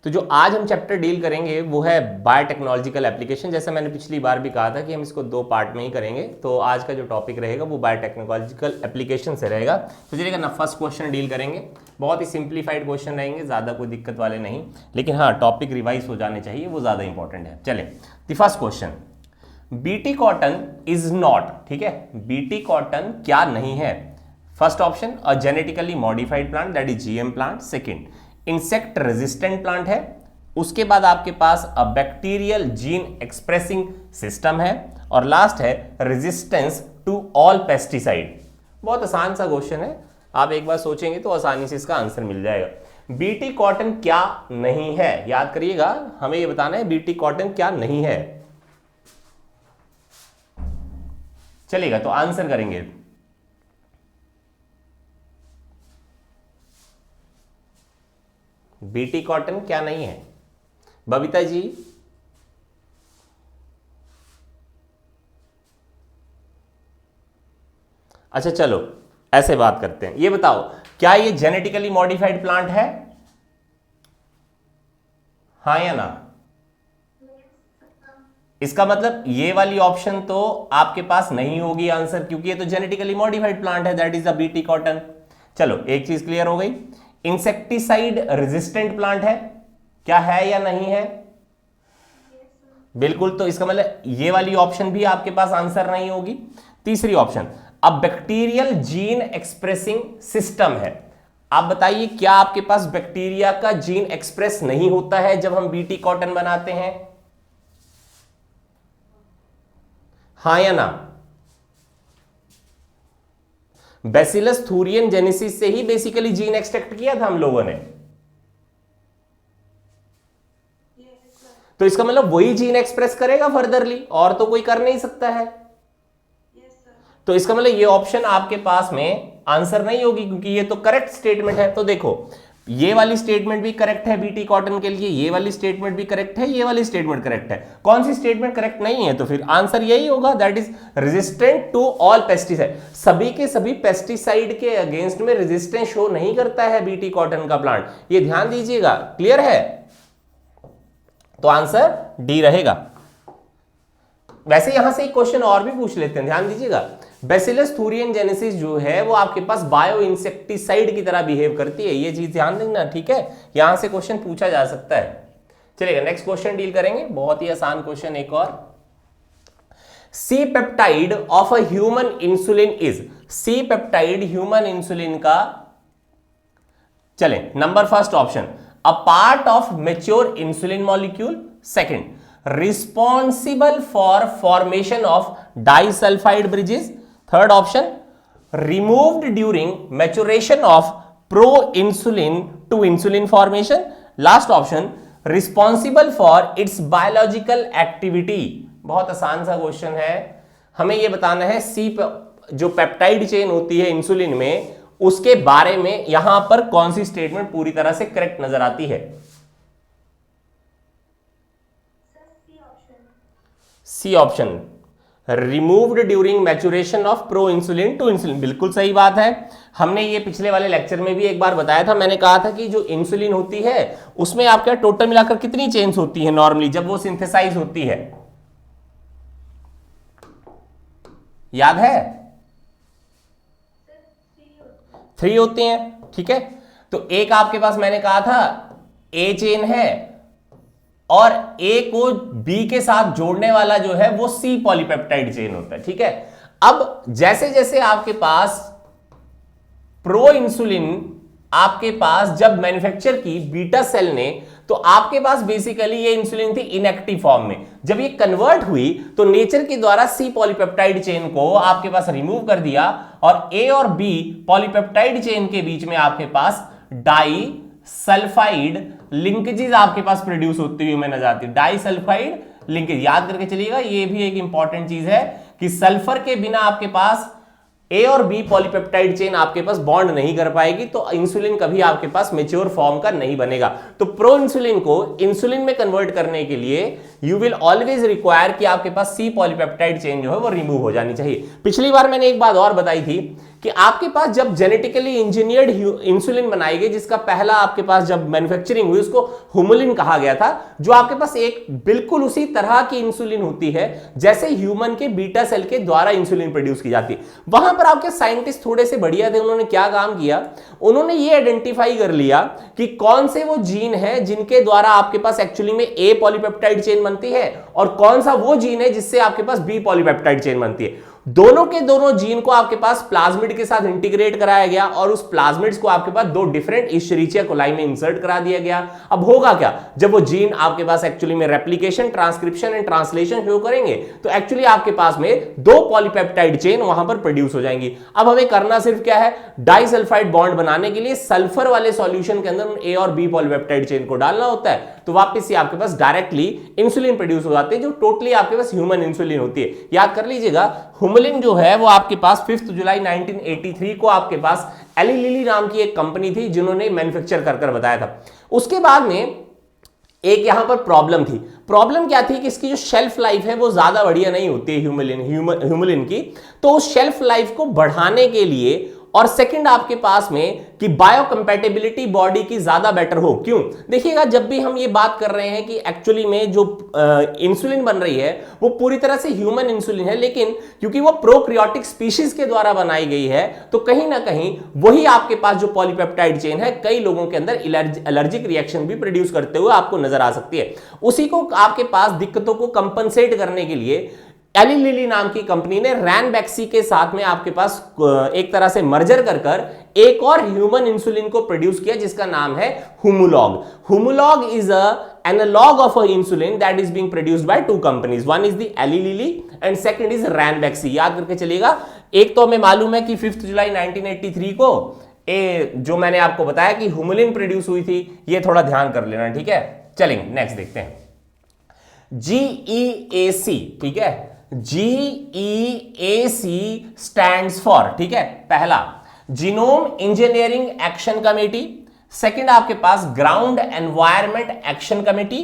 तो जो आज हम चैप्टर डील करेंगे वो है बायोटेक्नोलॉजिकल एप्लीकेशन। जैसे मैंने पिछली बार भी कहा था कि हम इसको 2 पार्ट में ही करेंगे, तो आज का जो टॉपिक रहेगा वो बायोटेक्नोलॉजिकल एप्लीकेशन से रहेगा। तो चलिएगा ना, फर्स्ट क्वेश्चन डील करेंगे। बहुत ही सिंप्लीफाइड क्वेश्चन रहेंगे, ज़्यादा कोई दिक्कत वाले नहीं, लेकिन हाँ टॉपिक रिवाइज हो जाने चाहिए, वो ज़्यादा इंपॉर्टेंट है। चले the first question, BT cotton is not, ठीक है, बीटी कॉटन क्या नहीं है? First option a genetically modified plant, that is GM plant. Second, insect resistant plant है। उसके बाद आपके पास a bacterial gene expressing system है, और लास्ट है रेजिस्टेंस टू ऑल पेस्टिसाइड। बहुत आसान सा क्वेश्चन है, आप एक बार सोचेंगे तो आसानी से इसका आंसर मिल जाएगा। बीटी कॉटन क्या नहीं है, याद करिएगा, हमें यह बताना है बीटी कॉटन क्या नहीं है। चलिएगा तो आंसर करेंगे। बीटी कॉटन क्या नहीं है बबीता जी? अच्छा चलो ऐसे बात करते हैं, ये बताओ क्या ये जेनेटिकली मॉडिफाइड प्लांट है, हाँ या ना? इसका मतलब ये वाली ऑप्शन तो आपके पास नहीं होगी आंसर, क्योंकि ये तो जेनेटिकली मॉडिफाइड प्लांट है, that is the BT cotton. चलो एक चीज क्लियर हो गई, इंसेक्टिसाइड रेजिस्टेंट प्लांट है, क्या है या नहीं है? बिल्कुल, तो इसका मतलब ये वाली ऑप्शन भी आपके पास आंसर नहीं होगी। तीसरी ऑप्शन, अब बैक्टीरियल जीन एक्सप्रेसिंग सिस्टम है। आप बताइए क्या आपके पास बैक्टीरिया का जीन एक्सप्रेस नहीं होता है जब हम बीटी कॉटन बनाते हैं, हाँ या ना? बैसिलस थूरियन जेनेसिस से ही बेसिकली जीन एक्सट्रैक्ट किया था हम लोगों ने, तो इसका मतलब वही जीन एक्सप्रेस करेगा फर्दरली, और तो कोई कर नहीं सकता है। तो इसका मतलब ये ऑप्शन आपके पास में आंसर नहीं होगी, क्योंकि ये तो करेक्ट स्टेटमेंट है। तो देखो ये वाली स्टेटमेंट भी करेक्ट है बीटी कॉटन के लिए, ये वाली स्टेटमेंट भी करेक्ट है, ये वाली स्टेटमेंट करेक्ट है। कौन सी स्टेटमेंट करेक्ट नहीं है? तो फिर आंसर यही होगा, that is resistant to all pesticide. सभी के सभी पेस्टिसाइड के अगेंस्ट में रेजिस्टेंस शो नहीं करता है बीटी कॉटन का प्लांट, ये ध्यान दीजिएगा। क्लियर है? तो आंसर डी रहेगा। वैसे यहां से एक क्वेश्चन और भी पूछ लेते हैं, ध्यान दीजिएगा। बैसिलस थूरियन जेनेसिस जो है वो आपके पास बायो इंसेक्टिसाइड की तरह बिहेव करती है, ये चीज ध्यान देना, ठीक है? यहां से क्वेश्चन पूछा जा सकता है। चलिएगा नेक्स्ट क्वेश्चन डील करेंगे, बहुत ही आसान क्वेश्चन एक और। C peptide of a human insulin is, C peptide human insulin का, चले number first option, a part of mature insulin molecule. Second, responsible for formation of disulphide bridges. Third option, removed during maturation of pro insulin to insulin formation. Last option, responsible for its biological activity. बहुत आसान सा question है, हमें यह बताना है सी जो peptide chain होती है इंसुलिन में, उसके बारे में यहां पर कौन सी स्टेटमेंट पूरी तरह से करेक्ट नजर आती है? C option, removed during maturation of pro insulin to insulin, बिल्कुल सही बात है। हमने ये पिछले वाले लेक्चर में भी एक बार बताया था, मैंने कहा था कि जो इंसुलिन होती है उसमें आपके टोटल मिलाकर कितनी चेन्स होती है नॉर्मली जब वो सिंथेसाइज होती है, याद है? 3 होती हैं, ठीक है? तो एक आपके पास मैंने कहा था ए चेन है, और ए को बी के साथ जोड़ने वाला जो है वो सी पॉलीपेप्टाइड चेन होता है, ठीक है? अब जैसे जैसे आपके पास प्रो इंसुलिन आपके पास जब मैन्युफैक्चर की बीटा सेल ने, तो आपके पास बेसिकली ये इंसुलिन थी इनएक्टिव फॉर्म में। जब ये कन्वर्ट हुई तो नेचर के द्वारा सी पॉलीपेप्टाइड चेन को आपके पास रिमूव कर दिया, और ए और बी पॉलीपेप्टाइड चेन के बीच में आपके पास डाई सल्फाइड लिंकेजेस आपके पास प्रोड्यूस होती हुई हमें नजर आती है। डाई सल्फाइड लिंकेज याद करके चलिएगा, ये भी एक इंपॉर्टेंट चीज है कि सल्फर के बिना आपके पास ए और बी पॉलीपेप्टाइड चेन आपके पास बॉन्ड नहीं कर पाएगी, तो इंसुलिन कभी आपके पास मेच्योर फॉर्म का नहीं बनेगा। तो प्रो इंसुलिन को इंसुलिन में कन्वर्ट करने के लिए यू विल ऑलवेज रिक्वायर कि आपके पास सी पॉलीपेप्टाइड चेन जो है वो रिमूव हो जानी चाहिए। पिछली बार मैंने एक बात और बताई थी कि आपके पास जब जेनेटिकली इंजीनियर्ड इंसुलिन बनाई गई, जिसका पहला आपके पास जब मैन्युफैक्चरिंग हुई उसको हुमुलिन कहा गया था, जो आपके पास एक बिल्कुल उसी तरह की इंसुलिन होती है जैसे ह्यूमन के बीटा सेल के द्वारा इंसुलिन प्रोड्यूस की जाती है। वहां पर आपके साइंटिस्ट थोड़े से बढ़िया थे, उन्होंने क्या काम किया, उन्होंने ये आइडेंटिफाई कर लिया कि कौन से वो जीन है जिनके द्वारा आपके पास एक्चुअली में ए पॉलीपेप्टाइड चेन बनती है और कौन सा वो जीन है जिससे आपके पास बी पॉलीपेप्टाइड चेन बनती है। दोनों के दोनों जीन को आपके पास प्लाज्मिड के साथ इंटीग्रेट कराया गया और उस प्लाज्मिड्स को आपके पास दो डिफरेंट इश्चरीचिया कोलाई में इंसर्ट करा दिया गया। अब होगा क्या, जब वो जीन आपके पास एक्चुअली में replication, transcription and translation show करेंगे तो एक्चुअली आपके पास में दो पॉलीपेप्टाइड चेन वहां पर प्रोड्यूस हो जाएंगी। अब हमें करना सिर्फ क्या है, डाइसल्फाइड बॉन्ड बनाने के लिए सल्फर वाले सॉल्यूशन के अंदर ए और बी पॉलीपेप्टाइड चेन को डालना होता है, तो वापस से आपके पास डायरेक्टली इंसुलिन प्रोड्यूस हो जाते हैं जो टोटली आपके पास ह्यूमन इंसुलिन होती है। याद कर लीजिएगा, हुमुलिन जो है वो आपके पास 5 जुलाई 1983 को आपके पास एली लिली नाम की एक कंपनी थी जिन्होंने मैन्युफैक्चर कर बताया था। उसके बाद में एक यहां पर प्रॉब्लम थी। प्रॉब्लम क्या थी कि इसकी जो शेल्फ लाइफ है वो ज्यादा बढ़िया नहीं होती है ह्यूमुलिन की, तो उस शेल्फ लाइफ को बढ़ाने के लिए और सेकंड आपके पास में कि बायोकंपैटिबिलिटी बॉडी की ज्यादा बेटर हो। क्यों, देखिएगा जब भी हम ये बात कर रहे हैं कि एक्चुअली में जो इंसुलिन बन रही है वो पूरी तरह से ह्यूमन इंसुलिन है, लेकिन क्योंकि वो प्रोक्रियोटिक स्पीशीज के द्वारा बनाई गई है तो कहीं ना कहीं वही आपके पास जो पॉलीपेप्टाइड चेन है कई लोगों के अंदर एलर्जिक रिएक्शन भी प्रोड्यूस करते हुए आपको नजर आ सकती है। उसी को आपके पास दिक्कतों को कंपनसेट करने के लिए एली लिली नाम की कंपनी ने रैनबैक्सी के साथ में आपके पास एक तरह से मर्जर कर एक और ह्यूमन इंसुलिन को प्रोड्यूस किया जिसका नाम है Humalog. Humalog is an analogue of an insulin that is being produced by two companies, one is the Eli Lilly and second is Ranbaxy. याद करके चलिएगा, एक तो हमें मालूम है कि 5 जुलाई 1983 को जो मैंने आपको बताया कि हुमुलिन प्रोड्यूस हुई थी, ये थोड़ा ध्यान कर लेना, ठीक है। चलेंगे नेक्स्ट देखते हैं, GEAC, ठीक है। GEAC स्टैंड्स फॉर, ठीक है, पहला genome engineering action committee, second आपके पास ground environment action committee,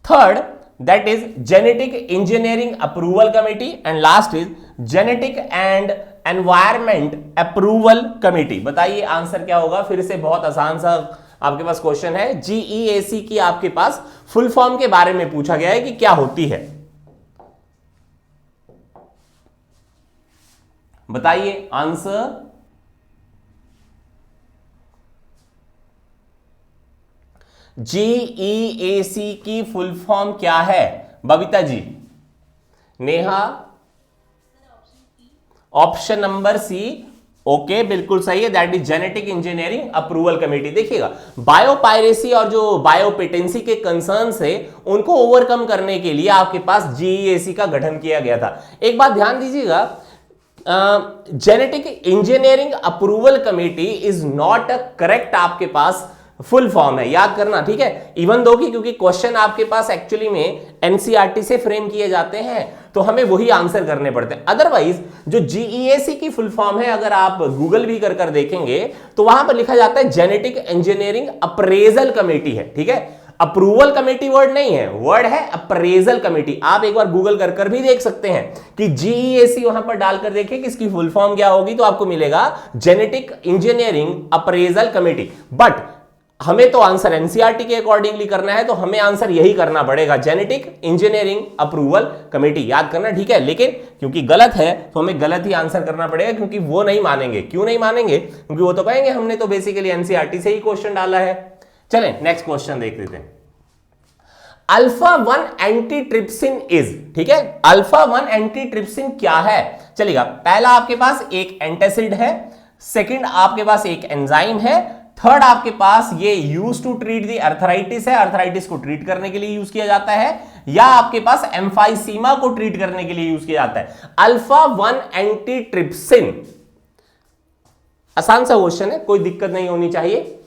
third that is genetic engineering approval committee and last is genetic and environment approval committee. बताइए आंसर क्या होगा। फिर से बहुत आसान सा आपके पास क्वेश्चन है, GEAC की आपके पास फुल फॉर्म के बारे में पूछा गया है कि क्या होती है, बताइए आंसर। GEAC की फुल फॉर्म क्या है Babita ji? Neha, option number C, okay बिल्कुल सही है, that is genetic engineering approval committee. देखिएगा, बायोपायरेसी और जो बायोपेटेंसी के कंसर्न्स है उनको ओवरकम करने के लिए आपके पास GEAC का गठन किया गया था। एक बात ध्यान दीजिएगा, genetic engineering approval committee is not a correct आपके पास फुल फॉर्म है, याद करना, ठीक है। इवन दो कि क्योंकि क्वेश्चन आपके पास एक्चुअली में एनसीईआरटी से फ्रेम किए जाते हैं तो हमें वही आंसर करने पड़ते हैं। अदरवाइज जो GEAC की फुल फॉर्म है अगर आप गूगल भी कर देखेंगे तो वहां पर लिखा जाता है जेनेटिक इंजीनियरिंग अप्रेजल कमेटी है, ठीक है। अप्रूवल कमेटी वर्ड नहीं है, वर्ड है अप्रेजल कमेटी। आप एक बार गूगल कर भी देख सकते हैं कि GEAC वहां पर डालकर देखिए कि इसकी फुल फॉर्म क्या होगी, तो आपको मिलेगा genetic engineering appraisal committee. But हमें तो आंसर एनसीईआरटी के अकॉर्डिंगली करना है, तो हमें आंसर यही करना पड़ेगा, जेनेटिक इंजीनियरिंग अप्रूवल कमेटी। याद करना, ठीक है। लेकिन क्योंकि गलत है तो हमें गलत ही आंसर करना पड़ेगा, क्योंकि वो नहीं मानेंगे। क्यों नहीं मानेंगे? क्योंकि वो तो कहेंगे हमने तो बेसिकली एनसीईआरटी से ही क्वेश्चन डाला है। चलें नेक्स्ट क्वेश्चन देख लेते हैं। अल्फा 1 एंटीट्रिप्सिन इज, ठीक है, अल्फा 1 एंटीट्रिप्सिन क्या है? चलिएगा, पहला आपके पास एक एंटासिड है, सेकंड आपके पास एक एंजाइम है, थर्ड आपके पास ये use to treat the arthritis है, अर्थराइटिस को ट्रीट करने के लिए यूज किया जाता है, या आपके पास एम्फाइसीमा को ट्रीट करने के लिए यूज किया जाता है। अल्फा 1 एंटीट्रिप्सिन, आसान सा क्वेश्चन है, कोई दिक्कत नहीं होनी चाहिए।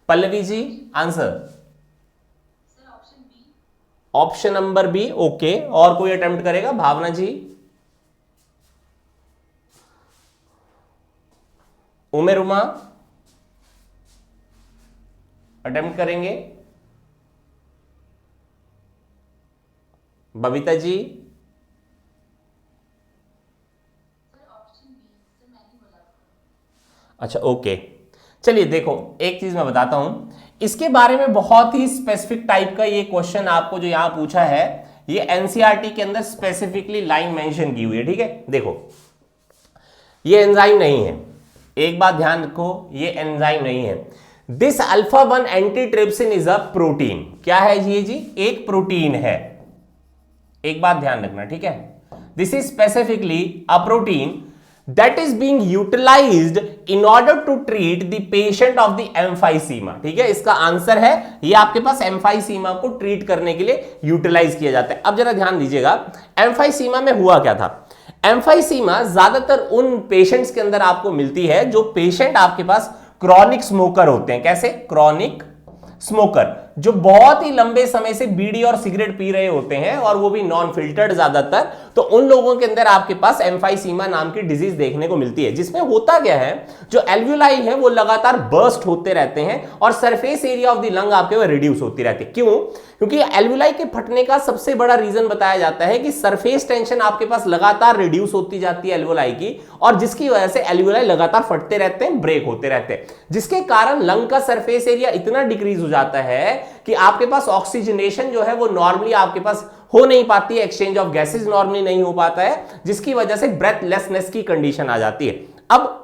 Pallavi ji answer option number B, okay. और कोई अटेम्प्ट करेगा? भावना जी, उमेर उमा अटेम्प्ट करेंगे? बबीता जी, अच्छा ओके, चलिए देखो एक चीज मैं बताता हूं इसके बारे में, बहुत ही स्पेसिफिक टाइप का ये क्वेश्चन आपको जो यहां पूछा है, ये एनसीईआरटी के अंदर स्पेसिफिकली लाइन मेंशन की हुई है। ठीक है, देखो ये एंजाइम नहीं है, एक बात ध्यान रखो, ये एंजाइम नहीं है। This alpha 1 antitrypsin is a protein. क्या है जी? एक प्रोटीन है, एक बात ध्यान रखना, ठीक है। This is specifically a protein that is being utilised in order to treat the patient of the emphysema. ठीक है, इसका आंसर है ये आपके पास एम्फाइसीमा को ट्रीट करने के लिए यूटिलाइज किया जाता है। अब जरा ध्यान दीजिएगा, एम्फाइसीमा में हुआ क्या था। एम्फाइसीमा ज्यादातर उन पेशेंट्स के अंदर आपको मिलती है जो पेशेंट आपके पास क्रॉनिक स्मोकर होते हैं। कैसे? क्रॉनिक स्मोकर, जो बहुत ही लंबे समय से बीड़ी और सिगरेट पी रहे होते हैं, और वो भी नॉन फिल्टर्ड ज्यादातर। तो उन लोगों के अंदर आपके पास एम्फाइसीमा नाम की डिजीज देखने को मिलती है, जिसमें होता क्या है, जो एल्वियोलाई है वो लगातार बर्स्ट होते रहते हैं और surface area of the lung आपके वो रिड्यूस होती रहती है। क्यों? क्योंकि एल्वियोलाई के फटने का सबसे बड़ा रीजन बताया जाता है कि सरफेस टेंशन आपके पास लगातार रिड्यूस होती जाती है एल्वियोलाई की, और जिसकी वजह से एल्वियोलाई लगातार फटते रहते हैं, ब्रेक होते रहते हैं, जिसके कारण लंग का सरफेस एरिया इतना डिक्रीज हो जाता है कि आपके पास ऑक्सीजनेशन जो है वो नॉर्मली आपके पास हो नहीं पाती है, एक्सचेंज ऑफ गैसेज नॉर्मली नहीं हो पाता है, जिसकी वजह से ब्रेथलेसनेस की कंडीशन आ जाती है। अब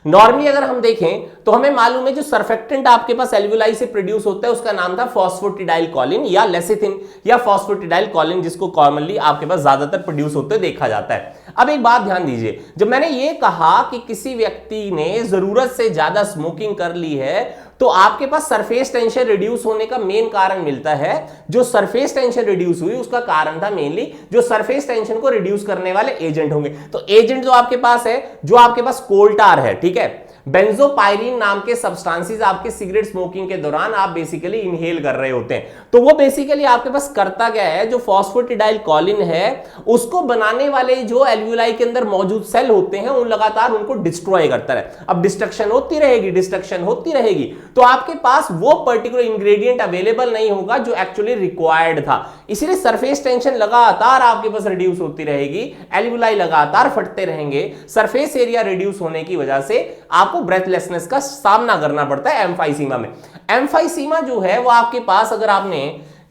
नॉर्मली अगर हम देखें तो हमें मालूम है जो सर्फेक्टेंट आपके पास एल्वियोलाई से प्रोड्यूस होता है उसका नाम था फॉस्फेटिडाइल कोलिन या लेसिथिन या फॉस्फेटिडाइल कोलिन, जिसको कॉमनली आपके पास ज्यादातर प्रोड्यूस होते देखा जाता है। अब एक बात ध्यान दीजिए, जब मैंने ये कहा कि किसी व्यक्ति ने जरूरत से ज्यादा स्मोकिंग कर ली है तो आपके पास सरफेस टेंशन रिड्यूस होने का मेन कारण मिलता है। जो सरफेस टेंशन रिड्यूस हुई उसका कारण था मेनली जो सरफेस टेंशन को रिड्यूस करने वाले एजेंट होंगे। तो एजेंट जो आपके पास है, जो आपके पास कोल्टार है, ठीक है, बेंजोपायरीन नाम के सब्सटेंसेस आपके सिगरेट स्मोकिंग के दौरान आप बेसिकली इनहेल कर रहे होते हैं, तो वो बेसिकली आपके पास करता क्या है, जो फॉस्फेटिडाइल कोलिन है उसको बनाने वाले जो एल्वियोलाई के अंदर मौजूद सेल होते हैं उन लगातार उनको डिस्ट्रॉय करता है। अब डिस्ट्रक्शन होती रहेगी, डिस्ट्रक्शन होती रहेगी, तो आपके पास वो पर्टिकुलर इंग्रेडिएंट अवेलेबल नहीं होगा जो एक्चुअली रिक्वायर्ड था। इसलिए सरफेस टेंशन लगातार आपके पास रिड्यूस होती रहेगी, एल्वियोलाई लगातार फटते रहेंगे, सरफेस एरिया रिड्यूस होने की वजह से आपको ब्रेथलेसनेस का सामना करना पड़ता है एम्फाइसीमा में। एम्फाइसीमा जो है वो आपके पास, अगर आपने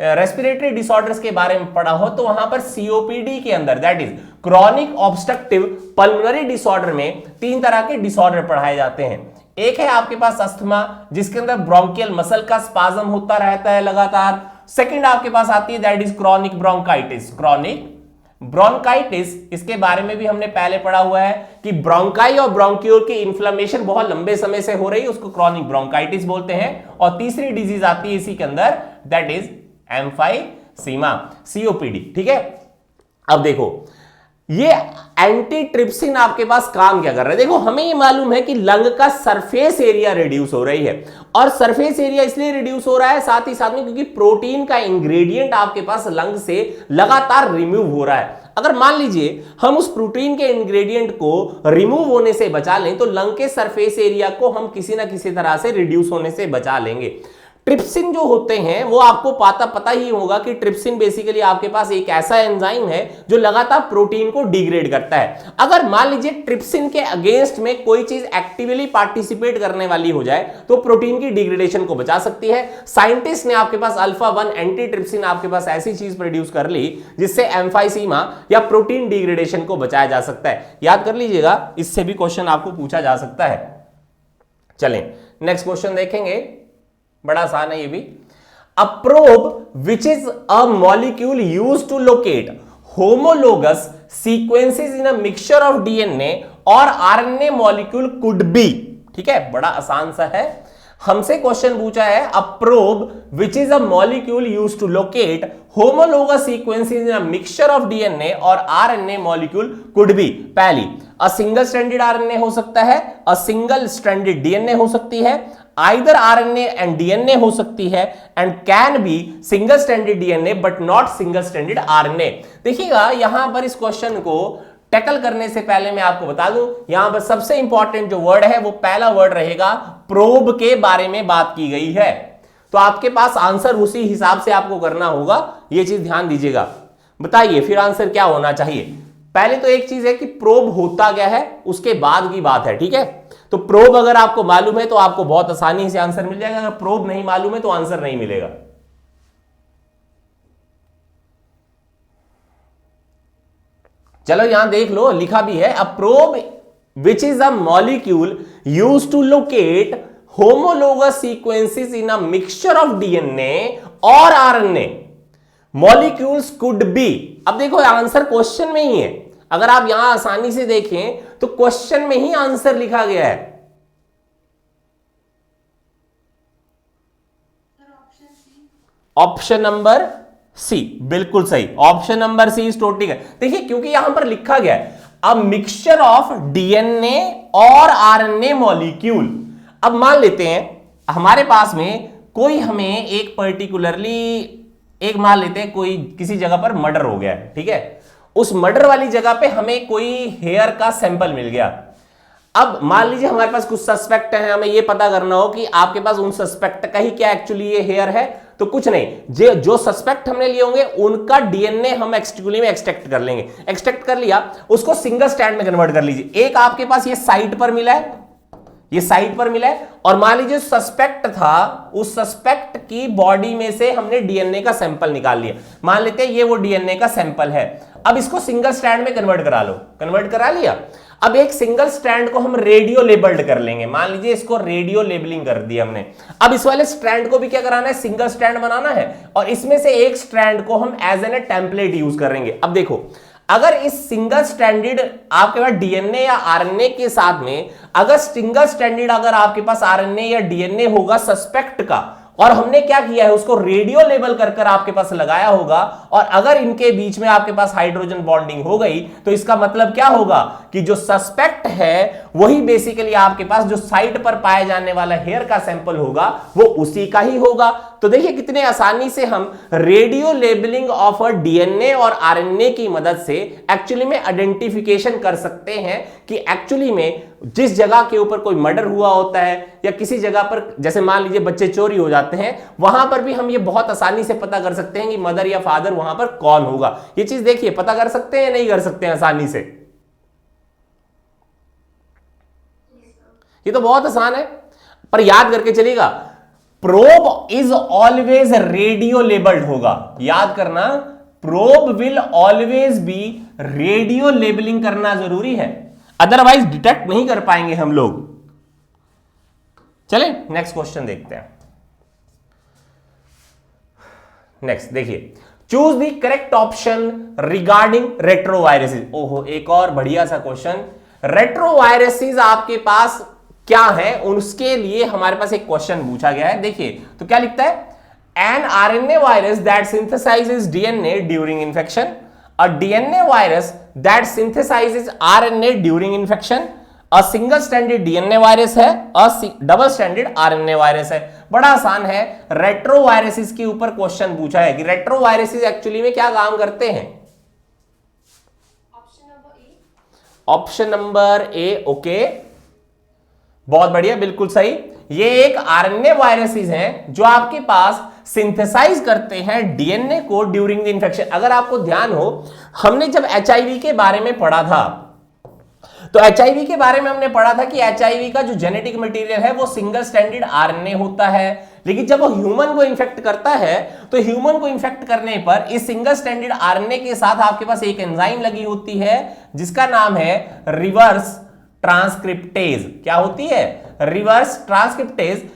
रेस्पिरेटरी डिसऑर्डर्स के बारे में पढ़ा हो तो वहां पर सीओपीडी के अंदर, that is chronic obstructive pulmonary disorder में 3 तरह के डिसऑर्डर पढ़ाए जाते हैं। एक है आपके पास अस्थमा, जिसके अंदर ब्रोंकियल मसल का स्पाज्म होता रहता है लगातार। सेकंड आपके पास आती है that is chronic bronchitis. Chronic bronchitis, इसके बारे में भी हमने पहले पढ़ा हुआ है कि ब्रोंकाई और ब्रोंक्यूल की इन्फ्लेमेशन बहुत लंबे समय से हो रही है, उसको क्रॉनिक ब्रोंकाइटिस बोलते हैं। और तीसरी डिजीज आती है इसी के अंदर, दैट इज एम्फाइसीमा, सीओपीडी। ठीक है, अब देखो ये एंटीट्रिप्सिन आपके पास काम क्या कर रहा है। देखो हमें ये मालूम है कि लंग का सरफेस एरिया रिड्यूस हो रही है, और सरफेस एरिया इसलिए रिड्यूस हो रहा है साथ ही साथ में क्योंकि प्रोटीन का इंग्रेडिएंट आपके पास लंग से लगातार रिमूव हो रहा है। अगर मान लीजिए हम उस प्रोटीन के इंग्रेडिएंट को रिमूव होने से बचा लें तो लंग के सरफेस एरिया को हम किसी ना किसी तरह से रिड्यूस होने से बचा लेंगे। ट्रिप्सिन जो होते हैं वो आपको पता ही होगा कि ट्रिप्सिन बेसिकली आपके पास एक ऐसा एंजाइम है जो लगातार प्रोटीन को डिग्रेड करता है। अगर मान लीजिए ट्रिप्सिन के अगेंस्ट में कोई चीज एक्टिवली पार्टिसिपेट करने वाली हो जाए तो प्रोटीन की डिग्रेडेशन को बचा सकती है। साइंटिस्ट ने आपके पास अल्फा 1 एंटीट्रिप्सिन आपके पास ऐसी चीज प्रोड्यूस कर ली जिससे एम्फाइसीमा या प्रोटीन डिग्रेडेशन को बचाया जा सकता है। याद कर लीजिएगा, इससे भी क्वेश्चन आपको पूछा जा सकता है। चलें नेक्स्ट क्वेश्चन देखेंगे, बड़ा आसान है ये भी। A probe which is a molecule used to locate homologous sequences in a mixture of DNA और आरएनए मॉलिक्यूल कुड बी। ठीक है, बड़ा आसान सा है। हमसे क्वेश्चन पूछा है a probe which is a molecule used to locate homologous sequences in a mixture of DNA और आरएनए मॉलिक्यूल कुड बी। पहली, अ सिंगल स्ट्रैंडेड आरएनए हो सकता है, अ सिंगल स्ट्रैंडेड डीएनए हो सकती है, आइदर आरएनए एंड डीएनए हो सकती है, and can be single stranded DNA but not single stranded RNA. देखिएगा यहां पर इस क्वेश्चन को टैकल करने से पहले मैं आपको बता दूं, यहां पर सबसे इंपॉर्टेंट जो वर्ड है वो पहला वर्ड रहेगा प्रोब के बारे में बात की गई है, तो आपके पास आंसर उसी हिसाब से आपको करना होगा, ये चीज ध्यान दीजिएगा। बताइए फिर आंसर क्या होना चाहिए। पहले तो एक चीज है कि प्रोब होता क्या है, उसके बाद की बात है। ठीक है, तो प्रोब अगर आपको मालूम है तो आपको बहुत आसानी से आंसर मिल जाएगा, अगर प्रोब नहीं मालूम है तो आंसर नहीं मिलेगा। चलो यहां देख लो, लिखा भी है, a probe which is a molecule used to locate homologous sequences in a mixture of DNA or RNA molecules could be। अब देखो आंसर क्वेश्चन में ही है, अगर आप यहां आसानी से देखें तो क्वेश्चन में ही आंसर लिखा गया है। ऑप्शन नंबर सी बिल्कुल सही, option number C is totally correct. देखिए क्योंकि यहां पर लिखा गया है अ मिक्सचर ऑफ डीएनए और आरएनए मॉलिक्यूल। अब मान लेते हैं हमारे पास में कोई हमें एक पर्टिकुलरली एक मान लेते हैं कोई किसी जगह पर मर्डर हो गया है, ठीक है, उस मर्डर वाली जगह पे हमें कोई हेयर का सैंपल मिल गया। अब मान लीजिए हमारे पास कुछ सस्पेक्ट है, हमें यह पता करना हो कि आपके पास उन सस्पेक्ट का ही क्या एक्चुअली ये हेयर है, तो कुछ नहीं, जो सस्पेक्ट हमने लिए होंगे उनका डीएनए हम एक्चुअली में एक्सट्रैक्ट कर लेंगे। एक्सट्रैक्ट कर लिया, उसको सिंगल स्ट्रैंड में कन्वर्ट कर लीजिए। एक आपके पास ये साइट पर मिला है, ये साइट पर मिला है, और मान लीजिए सस्पेक्ट था, उस सस्पेक्ट की बॉडी में से हमने डीएनए का सैंपल निकाल लिया। मान लेते हैं ये वो डीएनए का सैंपल है। अब इसको सिंगल स्ट्रैंड में कन्वर्ट करा लो, कन्वर्ट करा लिया। अब एक सिंगल स्ट्रैंड को हम रेडियो लेबल्ड कर लेंगे, मान लीजिए इसको रेडियो लेबलिंग कर दिया हमने। अब इस वाले स्ट्रैंड को भी क्या कराना है, सिंगल स्ट्रैंड बनाना है, और इसमें से एक स्ट्रैंड को हम as an a template use करेंगे। अब देखो अगर इस सिंगल स्ट्रैंडेड आपके पास डीएनए या आरएनए के साथ में अगर सिंगल स्ट्रैंडेड अगर आपके पास आरएनए या डीएनए होगा सस्पेक्ट का, और हमने क्या किया है उसको रेडियो लेबल कर कर आपके पास लगाया होगा, और अगर इनके बीच में आपके पास हाइड्रोजन बॉन्डिंग हो गई तो इसका मतलब क्या होगा कि जो सस्पेक्ट है वही बेसिकली आपके पास जो साइट पर पाए जाने वाला हेयर का सैंपल होगा वो उसी का ही होगा। तो देखिए कितने आसानी से हम radio labelling of a DNA और आरएनए की मदद से एक्चुअली में आइडेंटिफिकेशन कर सकते हैं कि एक्चुअली में जिस जगह के ऊपर कोई मर्डर हुआ होता है या किसी जगह पर जैसे मान लीजिए बच्चे चोरी हो जाते हैं, वहां पर भी हम ये बहुत आसानी से पता कर सकते हैं कि मदर या फादर वहां पर कौन होगा। ये चीज देखिए पता कर सकते हैं नहीं कर सकते हैं आसानी से, ये तो बहुत आसान है। पर याद करके चलिएगा probe is always radio labelled होगा, याद करना probe will always be radio labelling करना जरूरी है, अदरवाइज डिटेक्ट नहीं कर पाएंगे हम लोग। चले नेक्स्ट क्वेश्चन देखते हैं। नेक्स्ट देखिए, choose the correct option regarding retroviruses. ओहो एक और बढ़िया सा क्वेश्चन, रेट्रोवायरसेस आपके पास क्या है उसके लिए हमारे पास एक क्वेश्चन पूछा गया है। देखिए तो क्या लिखता है, an RNA virus that synthesises DNA during infection, a DNA virus that synthesizes RNA during infection, a single stranded DNA virus है, a double standard RNA virus है। बड़ा आसान है, रेट्रोवायरसेस के ऊपर क्वेश्चन पूछा है कि रेट्रोवायरसेस एक्चुअली में क्या काम करते हैं। ऑप्शन नंबर ए, ओके बहुत बढ़िया बिल्कुल सही। ये एक आरएनए वायरसेस हैं जो आपके पास सिंथेसाइज करते हैं डीएनए को ड्यूरिंग द इन्फेक्शन। अगर आपको ध्यान हो हमने जब एचआईवी के बारे में पढ़ा था तो एचआईवी के बारे में हमने पढ़ा था कि एचआईवी का जो जेनेटिक मटेरियल है वो सिंगल स्ट्रैंडेड आरएनए होता है, लेकिन जब वो ह्यूमन को इन्फेक्ट करता है तो ह्यूमन को इन्फेक्ट करने पर इस सिंगल स्ट्रैंडेड आरएनए के साथ आपके पास एक एंजाइम लगी होती है जिसका नाम है रिवर्स ट्रांसक्रिप्टेज। क्या होती है, रिवर्स ट्रांसक्रिप्टेज।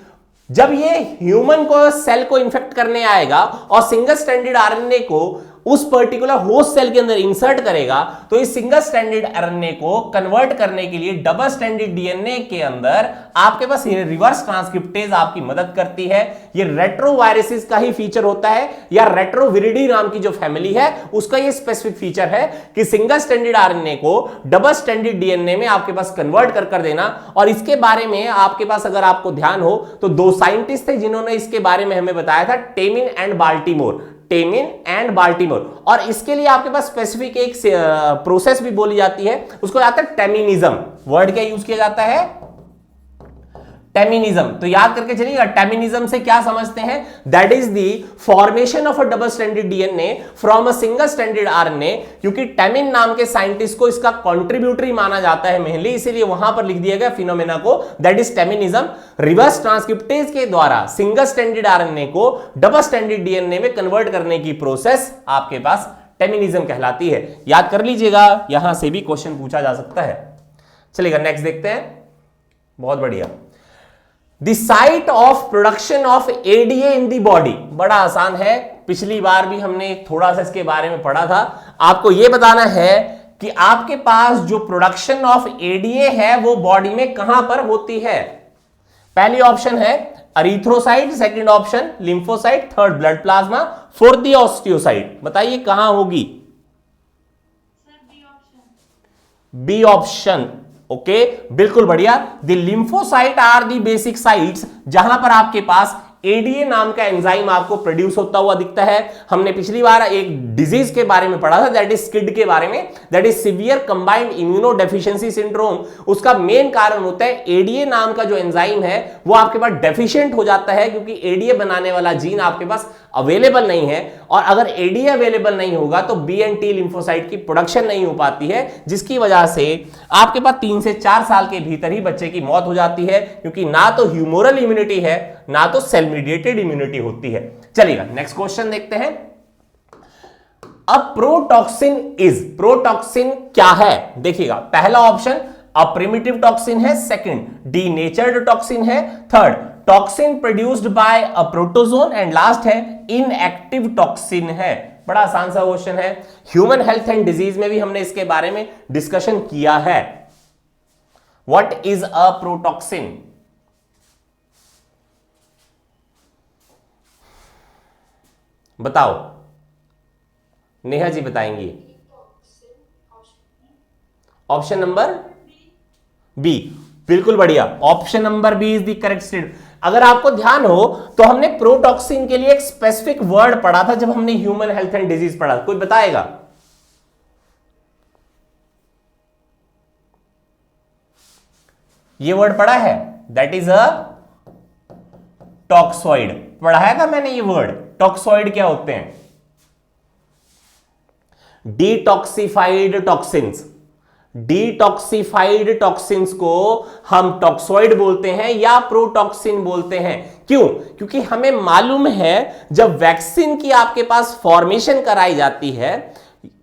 जब ये ह्यूमन को सेल को इन्फेक्ट करने आएगा और सिंगल स्ट्रैंडेड आरएनए को उस पर्टिकुलर होस्ट सेल के अंदर इंसर्ट करेगा तो इस सिंगल स्ट्रैंडेड आरएनए को कन्वर्ट करने के लिए डबल स्ट्रैंडेड डीएनए के अंदर आपके पास ये रिवर्स ट्रांसक्रिप्टेज आपकी मदद करती है। ये रेट्रोवायरसेस का ही फीचर होता है या रेट्रोविरिडी नाम की जो फैमिली है उसका ये स्पेसिफिक फीचर है कि सिंगल स्ट्रैंडेड आरएनए को डबल स्ट्रैंडेड डीएनए में आपके पास कन्वर्ट कर देना। और इसके बारे में आपके पास अगर आपको ध्यान हो तो दो साइंटिस्ट थे जिन्होंने इसके बारे में हमें बताया था, Temin and Baltimore, Temin and Baltimore. और इसके लिए आपके पास स्पेसिफिक एक प्रोसेस भी बोली जाती है, उसको आता है टेमिनिज्म। वर्ड क्या यूज किया जाता है, टेमिनिज्म। तो याद करके चलिएगा, टेमिनिज्म से क्या समझते हैं? That is the formation of a double stranded DNA from a single stranded RNA. क्योंकि टेमिन नाम के साइंटिस्ट को इसका कॉन्ट्रीब्यूटरी माना जाता है मेनली, इसीलिए वहां पर लिख दिया गया फिनोमेना को, दैट इज टेमिनिज्म। रिवर्स ट्रांसक्रिप्टेज के द्वारा सिंगल स्ट्रैंडेड आरएनए को डबल स्ट्रैंडेड डीएनए में कन्वर्ट करने की प्रोसेस आपके पास टेमिनिज्म कहलाती है। याद कर लीजिएगा, यहां से भी क्वेश्चन पूछा जा सकता है। चलिएगा नेक्स्ट देखते हैं। बहुत बढ़िया। The site of production of ADA in the body, बड़ा आसान है, पिछली बार भी हमने थोड़ा सा इसके बारे में पढ़ा था। आपको यह बताना है कि आपके पास जो प्रोडक्शन ऑफ एडीए है वो बॉडी में कहां पर होती है। पहली ऑप्शन है erythrocyte, second option lymphocyte, third blood plasma, fourth the osteocyte. बताइए कहां होगी? B option. ओके, बिल्कुल बढ़िया। The lymphocyte are the basic sites जहां पर आपके पास एडीए नाम का एंजाइम आपको प्रोड्यूस होता हुआ दिखता है। हमने पिछली बार एक डिजीज के बारे में पढ़ा था, दैट इज स्किड के बारे में, that is severe combined immuno deficiency syndrome. उसका मेन कारण होता है एडीए नाम का जो एंजाइम है वो आपके पास डेफिशिएंट हो जाता है, क्योंकि एडीए बनाने वाला जीन आपके पास अवेलेबल नहीं है। और अगर एडीए अवेलेबल नहीं होगा तो बी एंड टी लिम्फोसाइट की प्रोडक्शन नहीं हो पाती है, जिसकी वजह से आपके पास 3 से 4 साल के भीतर ही बच्चे की मौत हो जाती है, क्योंकि ना तो ह्यूमोरल इम्यूनिटी है ना तो सेल मीडिएटेड इम्यूनिटी होती है। चलिएगा नेक्स्ट क्वेश्चन देखते हैं। अब प्रोटॉक्सिन इज, प्रोटॉक्सिन क्या है? देखिएगा, पहला ऑप्शन अ प्रिमिटिव टॉक्सिन है, सेकंड डीनेचर्ड टॉक्सिन है, third toxin produced by a protozoan, and last है इनएक्टिव टॉक्सिन है। बड़ा आसान सा क्वेश्चन है, ह्यूमन हेल्थ एंड डिजीज में भी हमने इसके बारे में डिस्कशन किया है। What is a protoxin? बताओ, नेहा जी बताएंगी। ऑप्शन नंबर बी, बिल्कुल बढ़िया, option number B is the correct statement. अगर आपको ध्यान हो तो हमने प्रोटॉक्सिन के लिए एक स्पेसिफिक वर्ड पढ़ा था जब हमने ह्यूमन हेल्थ एंड डिजीज पढ़ा। कोई बताएगा? ये वर्ड पढ़ा है, दैट इज अ टॉक्सॉइड। पढ़ाया था मैंने ये वर्ड। टॉक्सॉइड क्या होते हैं? Detoxified toxins. डिटॉक्सिफाइड टॉक्सिन्स को हम टॉक्सॉइड बोलते हैं या प्रोटॉक्सिन बोलते हैं। क्यों? क्योंकि हमें मालूम है जब वैक्सीन की आपके पास फॉर्मेशन कराई जाती है,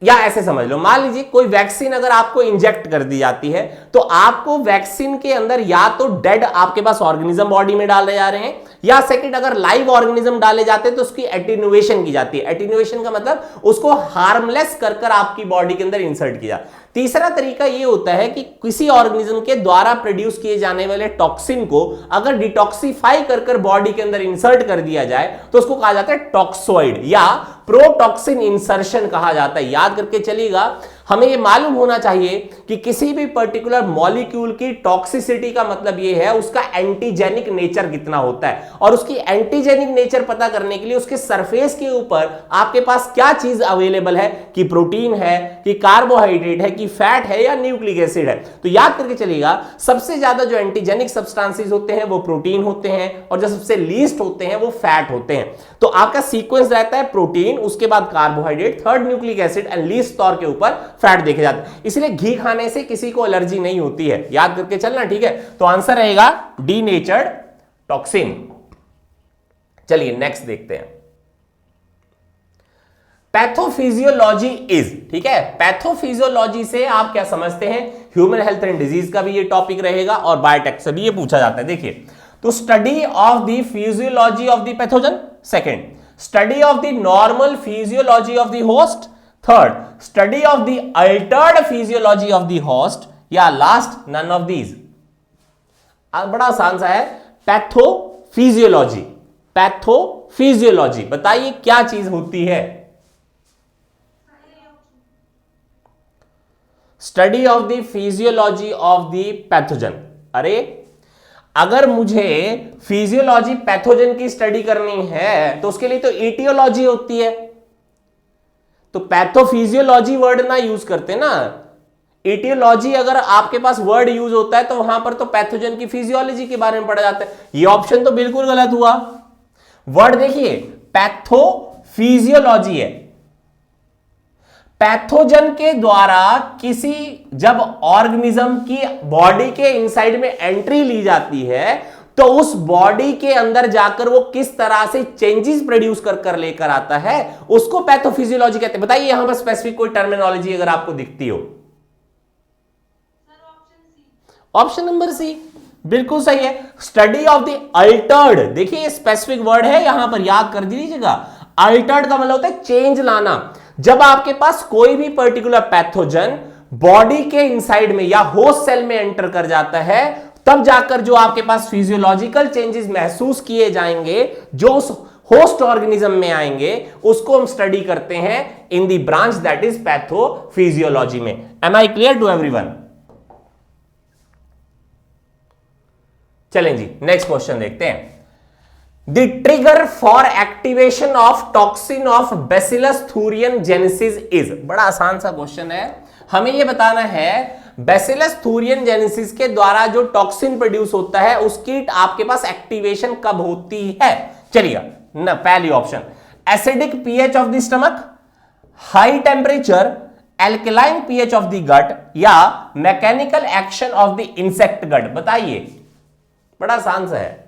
या ऐसे समझ लो, मान लीजिए कोई वैक्सीन अगर आपको इंजेक्ट कर दी जाती है तो आपको वैक्सीन के अंदर या तो डेड आपके पास ऑर्गेनिज्म बॉडी में डाले जा रहे हैं, या सेकंड अगर लाइव ऑर्गेनिज्म डाले जाते हैं तो उसकी एटीन्यूएशन की जाती है। एटीन्यूएशन का मतलब उसको हार्मलेस कर कर आपकी बॉडी के अंदर इंसर्ट किया। तीसरा तरीका यह होता है कि किसी ऑर्गेनिज्म के द्वारा प्रोड्यूस किए जाने वाले टॉक्सिन को अगर डिटॉक्सिफाई कर कर बॉडी के अंदर इंसर्ट कर दिया जाए तो उसको कहा जाता है टॉक्सॉइड या प्रोटॉक्सिन इंसर्शन कहा जाता है। याद करके चलिएगा, हमें यह मालूम होना चाहिए कि किसी भी पर्टिकुलर मॉलिक्यूल की टॉक्सिसिटी का मतलब यह है उसका एंटीजेनिक नेचर कितना होता है, और उसकी एंटीजेनिक नेचर पता करने के लिए उसके सरफेस के ऊपर आपके पास क्या चीज अवेलेबल है, कि प्रोटीन है, कि कार्बोहाइड्रेट है, कि फैट है, या न्यूक्लिक एसिड है। तो याद करके चलिएगा, सबसे ज्यादा जो एंटीजेनिक सब्सटेंसेस होते हैं वो प्रोटीन होते हैं, और जो सबसे लीस्ट होते हैं वो फैट होते हैं। तो आपका सीक्वेंस रहता है प्रोटीन, उसके बाद carbohydrate, third nucleic acid, and least तौर के ऊपर फैट देखे जाते हैं। इसलिए घी खाने से किसी को एलर्जी नहीं होती है, याद करके चलना, ठीक है। तो आंसर रहेगा डीनेचर्ड टॉक्सिन। चलिए नेक्स्ट देखते हैं। पैथोफिजियोलॉजी इज, ठीक है, पैथोफिजियोलॉजी से आप क्या समझते हैं? ह्यूमन हेल्थ एंड डिजीज का भी ये टॉपिक रहेगा और बायोटेक से भी ये पूछा जाता है। देखिए, तो study of the physiology of the pathogen, second study of the normal physiology of the host, third study of the Altered physiology of the host, या लास्ट नन ऑफ दीज। बड़ा आसान सा है, पैथोफिजियोलॉजी। पैथोफिजियोलॉजी बताइए क्या चीज होती है? Study of the physiology of the pathogen. अरे अगर मुझे फिजियोलॉजी पैथोजन की स्टडी करनी है तो उसके लिए तो एटियोलॉजी होती है, तो पैथोफिजियोलॉजी वर्ड ना यूज करते ना, एटियोलॉजी अगर आपके पास वर्ड यूज होता है तो वहां पर तो पैथोजन की फिजियोलॉजी के बारे में पढ़ा जाता है। ये ऑप्शन तो बिल्कुल गलत हुआ। वर्ड देखिए, पैथोफिजियोलॉजी है। पैथोजन के द्वारा किसी जब ऑर्गेनिज्म की बॉडी के इनसाइड में एंट्री ली जाती है तो उस बॉडी के अंदर जाकर वो किस तरह से चेंजेस प्रोड्यूस कर लेकर आता है, उसको पैथोफिजियोलॉजी कहते हैं। बताइए यहां पर स्पेसिफिक कोई टर्मिनोलॉजी अगर आपको दिखती हो। ऑप्शन नंबर सी बिल्कुल सही है। स्टडी ऑफ द अल्टर्ड, देखिए स्पेसिफिक वर्ड है यहां पर, याद कर दीजिएगा। अल्टर्ड का मतलब होता है चेंज लाना। जब आपके पास कोई भी पर्टिकुलर पैथोजन बॉडी के इनसाइड में या होस्ट सेल में एंटर कर जाता है, तब जाकर जो आपके पास फिजियोलॉजिकल चेंजेस महसूस किए जाएंगे, जो उस होस्ट ऑर्गेनिज्म में आएंगे, उसको हम स्टडी करते हैं in the branch that is pathophysiology में। Am I clear to everyone? चलें जी, नेक्स्ट क्वेश्चन देखते हैं। The trigger for activation of toxin of Bacillus thuringiensis is. बड़ा आसान सा क्वेश्चन है, हमें यह बताना है बैसिलस थूरियनजेनेसिस के द्वारा जो टॉक्सिन प्रोड्यूस होता है उसकी आपके पास एक्टिवेशन कब होती है। चलिए ना, पहली option acidic pH of the stomach, high temperature, alkaline pH of the gut, या mechanical action of the insect gut. बताइए, बड़ा आसान सा है।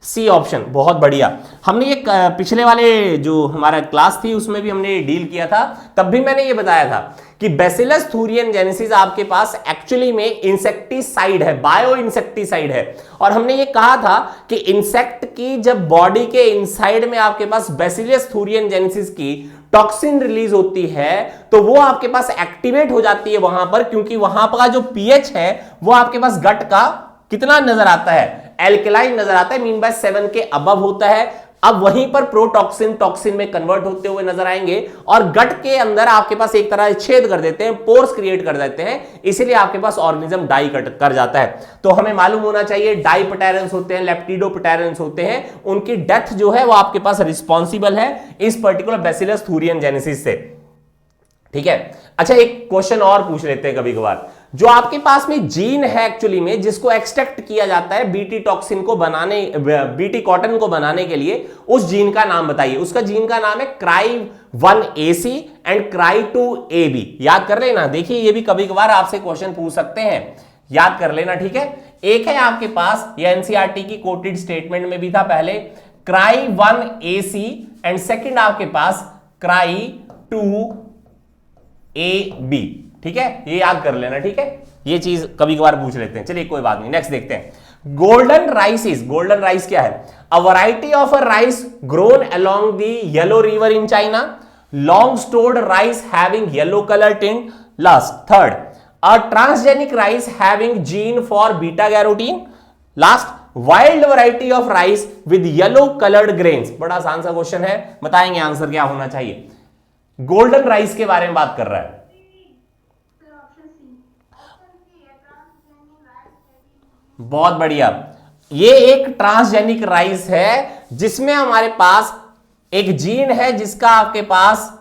सी ऑप्शन, बहुत बढ़िया। हमने ये पिछले वाले जो हमारा क्लास थी उसमें भी हमने डील किया था, तब भी मैंने ये बताया था कि बैसिलस थूरियनजेनेसिस आपके पास एक्चुअली में इंसेक्टिसाइड है, बायो इंसेक्टिसाइड है। और हमने ये कहा था कि इंसेक्ट की जब बॉडी के इनसाइड में आपके पास बैसिलस थूरियनजेनेसिस की टॉक्सिन रिलीज होती है तो वो आपके पास एक्टिवेट हो जाती है वहां पर, क्योंकि वहां पर जो पीएच है वो आपके पास गट का कितना नजर आता है, एल्कलाइन नजर आता है, मीन बाय 7 के अबव होता है। अब वहीं पर प्रोटॉक्सिन टॉक्सिन में कन्वर्ट होते हुए नजर आएंगे और गट के अंदर आपके पास एक तरह छेद कर देते हैं, पोर्स क्रिएट कर देते हैं, इसीलिए आपके पास ऑर्गेनिज्म डाई कर जाता है। तो हमें मालूम होना चाहिए डाइपटेरेंस होते हैं, लेप्टिडोपटेरेंस होते हैं, उनकी डेथ जो है वो आपके पास रिस्पॉन्सिबल है इस पर्टिकुलर बैसिलस थूरियनजेनेसिस से। ठीक है, अच्छा एक क्वेश्चन और पूछ लेते हैं कभी कभार। जो आपके पास में जीन है एक्चुअली में जिसको एक्सट्रैक्ट किया जाता है बीटी टॉक्सिन को बनाने, बीटी कॉटन को बनाने के लिए, उस जीन का नाम बताइए। उसका जीन का नाम है CRY1AC एंड CRY2AB। याद कर लेना, देखिए ये भी कभी कभार आपसे क्वेश्चन पूछ सकते हैं, याद कर लेना। ठीक है, एक है आपके पास, ये एनसीईआरटी की कोटेड स्टेटमेंट में भी था पहले, CRY1AC एंड सेकेंड आपके पास CRY2AB। ठीक है, ये याद कर लेना। ठीक है, ये चीज कभी कभार पूछ लेते हैं। चलिए कोई बात नहीं, नेक्स्ट देखते हैं। Golden rice is, golden rice क्या है? A variety of a rice grown along the yellow river in China, long stored rice having yellow colour tint. Last third, a transgenic rice having gene for beta carotene. Last, wild variety of rice with yellow coloured grains. बड़ा आसान सा question है, बताएंगे answer क्या होना चाहिए। Golden rice के बारे में बात कर रहा है। बहुत बढ़िया, ये एक ट्रांसजेनिक राइस है जिसमें हमारे पास एक जीन है जिसका आपके पास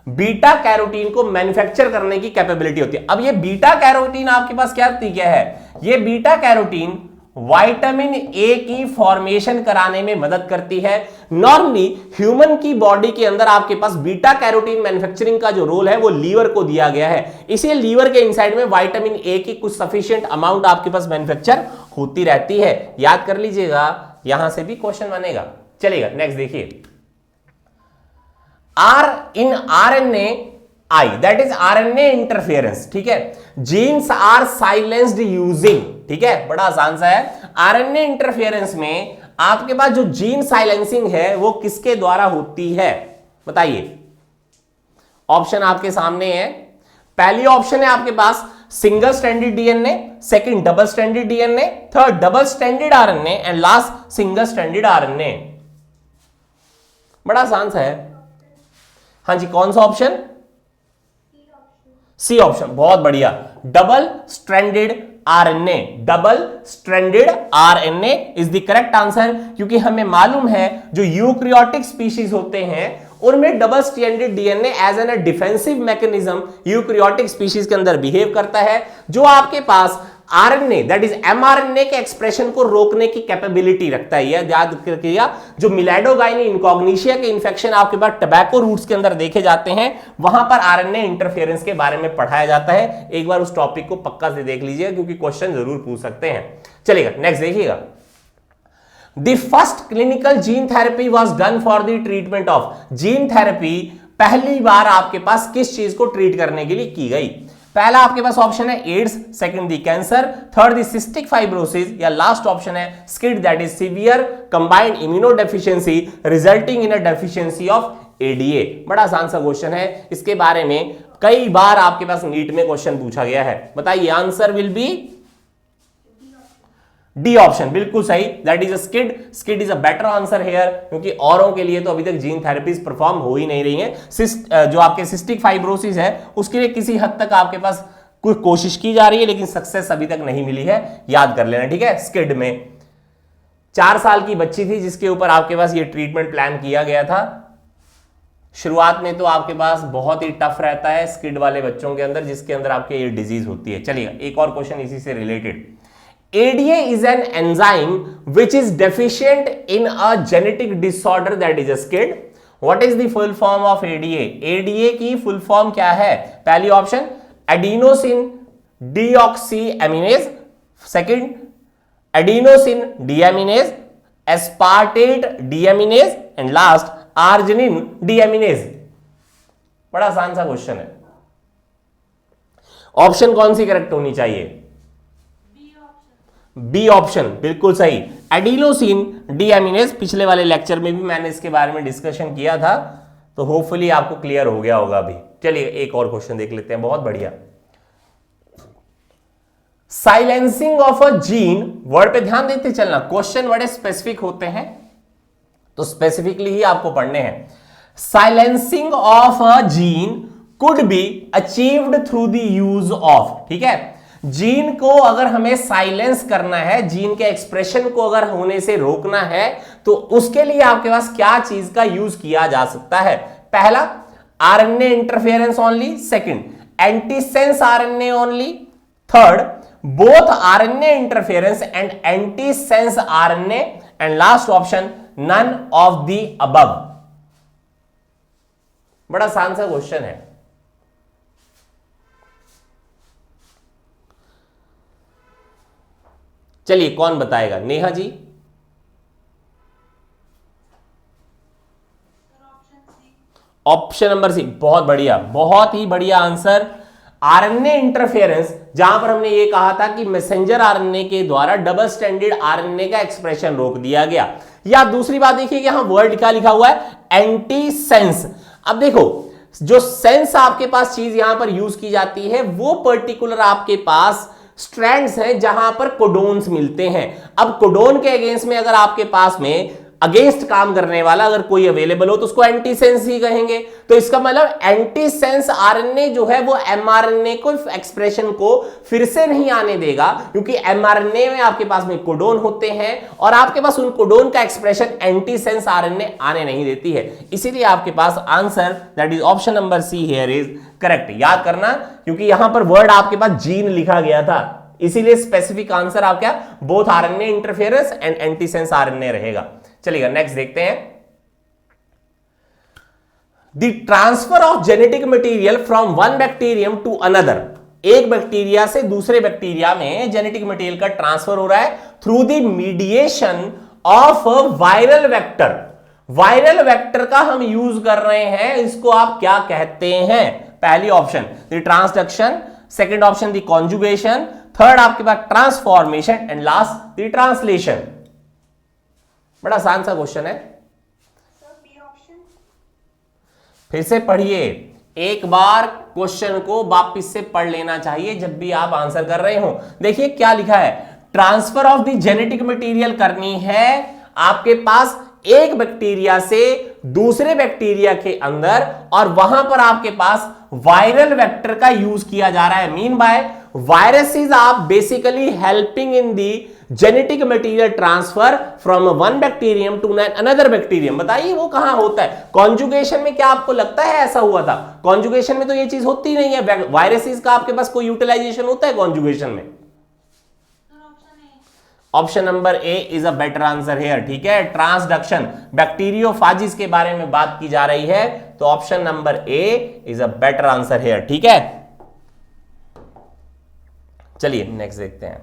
बीटा कैरोटीन को मैन्युफैक्चर करने की कैपेबिलिटी होती है। अब ये बीटा कैरोटीन आपके पास क्या है? ये बीटा कैरोटीन विटामिन ए की फॉर्मेशन कराने में मदद करती है। नॉर्मली ह्यूमन की बॉडी के अंदर आपके पास बीटा कैरोटीन मैन्युफैक्चरिंग का जो रोल है वो लीवर को दिया गया है, इसलिए लीवर के इनसाइड में विटामिन ए की कुछ सफिशिएंट अमाउंट आपके पास मैन्युफैक्चर होती रहती है। याद कर लीजिएगा, यहां से भी क्वेश्चन बनेगा। चलेगा, नेक्स्ट देखिए। RNA I, that is RNA interference. ठीक है, जीन्स आर साइलेंस्ड यूजिंग। ठीक है, बड़ा आसान सा है। RNA इंटरफेरेंस में आपके पास जो जीन साइलेंसिंग है वो किसके द्वारा होती है? बताइए, ऑप्शन आपके सामने है। पहली ऑप्शन है आपके पास single stranded DNA, second double stranded DNA, third double stranded RNA and last single stranded RNA. बड़ा आसान सा है। हाँ जी, कौन सा ऑप्शन? सी ऑप्शन, बहुत बढ़िया, double stranded RNA. Double stranded RNA is the correct answer, क्योंकि हमें मालूम है जो यूकैरियोटिक स्पीशीज होते हैं उनमें double stranded DNA as an defensive mechanism eukaryotic species के अंदर बिहेव करता है, जो आपके पास आरएनए दैट इज एमआरएनए के एक्सप्रेशन को रोकने की कैपेबिलिटी रखता है। यह याद रखिएगा, जो मिलेडोगाइनी इनकॉग्निशिया के इन्फेक्शन आपके पास टबैको रूट्स के अंदर देखे जाते हैं, वहां पर आरएनए इंटरफेरेंस के बारे में पढ़ाया जाता है। एक बार उस टॉपिक को पक्का से देख लीजिएगा, क्योंकि क्वेश्चन जरूर पूछ सकते हैं। चलिएगा नेक्स्ट देखिएगा। The first clinical gene therapy was done for the treatment of, gene therapy पहली बार आपके पास किस चीज को ट्रीट करने के लिए की गई? पहला आपके पास ऑप्शन है एड्स, सेकंड दी कैंसर, थर्ड दी सिस्टिक फाइब्रोसिस, या लास्ट ऑप्शन है skid that is severe combined immunodeficiency resulting in a deficiency of ADA. बड़ा आसान सा क्वेश्चन है, इसके बारे में कई बार आपके पास नीट में क्वेश्चन पूछा गया है। बताइए answer will be D option, बिल्कुल सही, that is a skid. Skid is a better answer here, क्योंकि औरों के लिए तो अभी तक जीन थेरेपीज परफॉर्म हो ही नहीं रही हैं। जो आपके सिस्टिक फाइब्रोसिस है उसके लिए किसी हद तक आपके पास कोई कोशिश की जा रही है, लेकिन सक्सेस अभी तक नहीं मिली है, याद कर लेना, ठीक है। स्किड में 4 साल की बच्ची थी जिसके ऊपर आपके पास ये ट्रीटमेंट प्लान किया गया था। शुरुआत में तो आपके पास बहुत ही टफ रहता है स्किड वाले बच्चों के अंदर, जिसके अंदर आपके ये डिजीज होती है। चलिए एक और क्वेश्चन इसी से related. ADA is an enzyme which is deficient in a genetic disorder that is a SCID. What is the full form of ADA? ADA की full form क्या है? पहली option adenosine deoxyaminase, second adenosine deaminase, aspartate deaminase, and last arginine deaminase. बड़ा आसान सा question है। Option कौन C correct होनी चाहिए? बी ऑप्शन, बिल्कुल सही, एडिनोसिन डीएमिनेज। पिछले वाले लेक्चर में भी मैंने इसके बारे में डिस्कशन किया था, तो होपफुली आपको क्लियर हो गया होगा अभी। चलिए एक और क्वेश्चन देख लेते हैं, बहुत बढ़िया। Silencing of a gene, word पे ध्यान देते चलना, क्वेश्चन बड़े स्पेसिफिक होते हैं तो स्पेसिफिकली ही आपको पढ़ने हैं। Silencing of a gene could be achieved through the use of, ठीक है। जीन को अगर हमें साइलेंस करना है, जीन के एक्सप्रेशन को अगर होने से रोकना है, तो उसके लिए आपके पास क्या चीज का यूज किया जा सकता है? पहला RNA interference only, second antisense RNA only, third both RNA interference and antisense RNA, and last option none of the above. बड़ा आसान सा क्वेश्चन है। चलिए कौन बताएगा? Neha ji. Option number C, बहुत बढ़िया, बहुत ही बढ़िया आंसर। आरएनए इंटरफेरेंस, जहां पर हमने ये कहा था कि मैसेंजर आरएनए के द्वारा डबल स्टैंडर्ड आरएनए का एक्सप्रेशन रोक दिया गया। या दूसरी बात देखिए कि यहां वर्ड क्या लिखा हुआ है, एंटी सेंस। अब देखो, जो सेंस आपके पास चीज यहां पर यूज की जाती है, वो पर्टिकुलर आपके पास स्ट्रैंड्स हैं जहां पर कोडोन्स मिलते हैं। अब कोडोन के अगेंस्ट में अगर आपके पास में अगेंस्ट काम करने वाला अगर कोई अवेलेबल हो तो उसको एंटीसेंस ही कहेंगे। तो इसका मतलब एंटीसेंस आरएनए जो है वो एमआरएनए को एक्सप्रेशन को फिर से नहीं आने देगा, क्योंकि एमआरएनए में आपके पास में कोडोन होते हैं और आपके पास उन कोडोन का एक्सप्रेशन एंटीसेंस आरएनए आने नहीं देती है। इसीलिए आपके पास answer that is option number C here is correct. याद करना, क्योंकि यहां पर वर्ड आपके पास जीन लिखा गया था, इसीलिए स्पेसिफिक आंसर आप क्या, both RNA interference and antisense RNA रहेगा। चलिएगा नेक्स्ट देखते हैं। The transfer of genetic material from one bacterium to another, एक बैक्टीरिया से दूसरे बैक्टीरिया में जेनेटिक मटेरियल का ट्रांसफर हो रहा है through the mediation of viral vector. Viral vector का हम यूज कर रहे हैं, इसको आप क्या कहते हैं? पहली option the transduction, second option the conjugation, third आपके पास transformation, and last the translation. बड़ा आसान सा क्वेश्चन है, फिर से पढ़िए, एक बार क्वेश्चन को वापिस से पढ़ लेना चाहिए जब भी आप आंसर कर रहे हो। देखिए क्या लिखा है, transfer of the genetic material करनी है आपके पास एक बैक्टीरिया से दूसरे बैक्टीरिया के अंदर, और वहां पर आपके पास वायरल वेक्टर का यूज किया जा रहा है। Mean by viruses are basically helping in the genetic material transfer from one bacterium to another bacterium, बताइए वो कहां होता है? कॉन्जुगेशन में क्या आपको लगता है ऐसा हुआ था? कॉन्जुगेशन में तो ये चीज होती नहीं है। वायरसेस का आपके पास कोई यूटिलाइजेशन होता है कॉन्जुगेशन में? Option number A is a better answer here, ठीक है। ट्रांसडक्शन, बैक्टीरियोफाजिस के बारे में बात की जा रही है, तो option number A is a better answer here, ठीक है। चलिए नेक्स्ट देखते हैं।